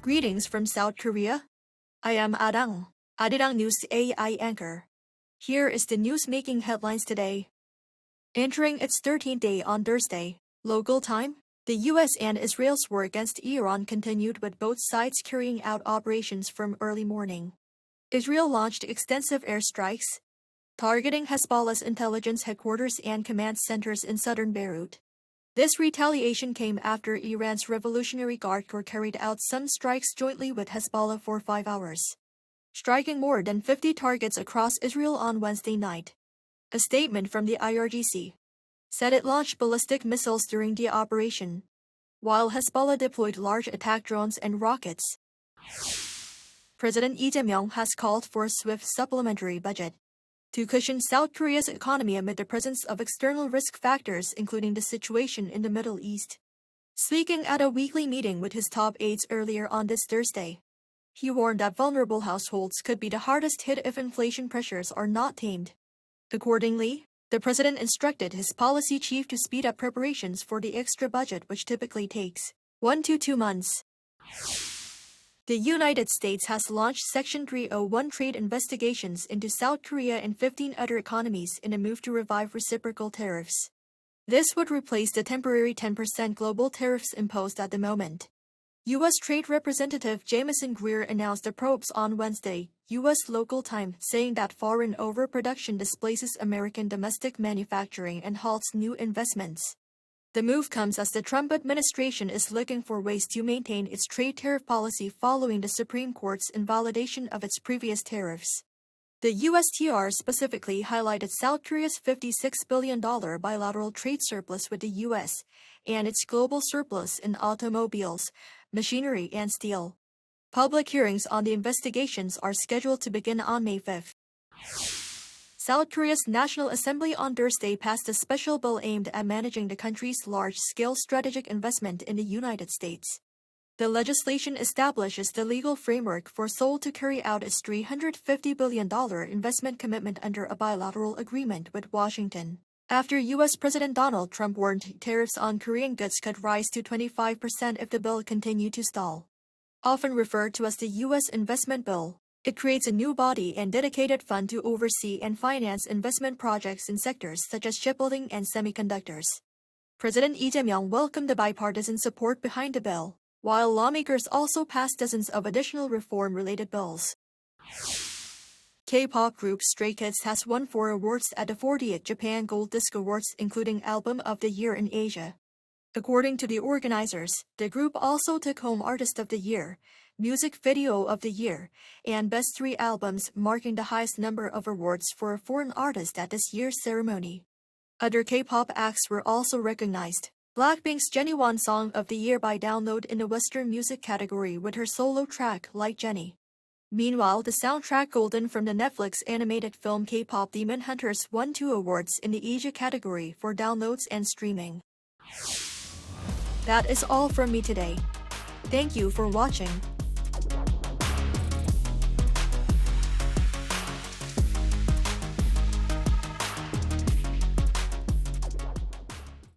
Greetings from South Korea. I am Arirang News AI anchor. Here is the news making headlines today. Entering its 13th day on Thursday, local time, the US and Israel's war against Iran continued with both sides carrying out operations from early morning. Israel launched extensive airstrikes, targeting Hezbollah's intelligence headquarters and command centers in southern Beirut. This retaliation came after Iran's Revolutionary Guard Corps carried out some strikes jointly with Hezbollah for 5 hours, striking more than 50 targets across Israel on Wednesday night. A statement from the IRGC said it launched ballistic missiles during the operation, while Hezbollah deployed large attack drones and rockets. President Lee Jae-myung has called for a swift supplementary budget to cushion South Korea's economy amid the presence of external risk factors including the situation in the Middle East. Speaking at a weekly meeting with his top aides earlier on this Thursday, he warned that vulnerable households could be the hardest hit if inflation pressures are not tamed. Accordingly, the president instructed his policy chief to speed up preparations for the extra budget, which typically takes 1 to 2 months. The United States has launched Section 301 trade investigations into South Korea and 15 other economies in a move to revive reciprocal tariffs. This would replace the temporary 10% global tariffs imposed at the moment. U.S. Trade Representative Jamieson Greer announced the probes on Wednesday, U.S. local time, saying that foreign overproduction displaces American domestic manufacturing and halts new investments. The move comes as the Trump administration is looking for ways to maintain its trade tariff policy following the Supreme Court's invalidation of its previous tariffs. The USTR specifically highlighted South Korea's $56 billion bilateral trade surplus with the U.S. and its global surplus in automobiles, machinery, and steel. Public hearings on the investigations are scheduled to begin on May 5. South Korea's Nat'l Assembly on Thursday passed a special bill aimed at managing the country's large-scale strategic investment in the United States. The legislation establishes the legal framework for Seoul to carry out its $350 billion investment commitment under a bilateral agreement with Washington, after U.S. President Donald Trump warned tariffs on Korean goods could rise to 25% if the bill continued to stall. Often referred to as the U.S. Investment Bill, it creates a new body and dedicated fund to oversee and finance investment projects in sectors such as shipbuilding and semiconductors. President Lee Jae-myung welcomed the bipartisan support behind the bill, while lawmakers also passed dozens of additional reform-related bills. K-pop group Stray Kids has won 4 awards at the 40th Japan Gold Disc Awards, including Album of the Year in Asia. According to the organizers, the group also took home Artist of the Year, Music Video of the Year, and Best 3 Albums, marking the highest number of awards for a foreign artist at this year's ceremony. Other K-pop acts were also recognized. Blackpink's Jennie won Song of the Year by download in the Western music category with her solo track, Like Jennie. Meanwhile, the soundtrack Golden from the Netflix animated film K-pop Demon Hunters won 2 awards in the Asia category for downloads and streaming. That is all from me today. Thank you for watching.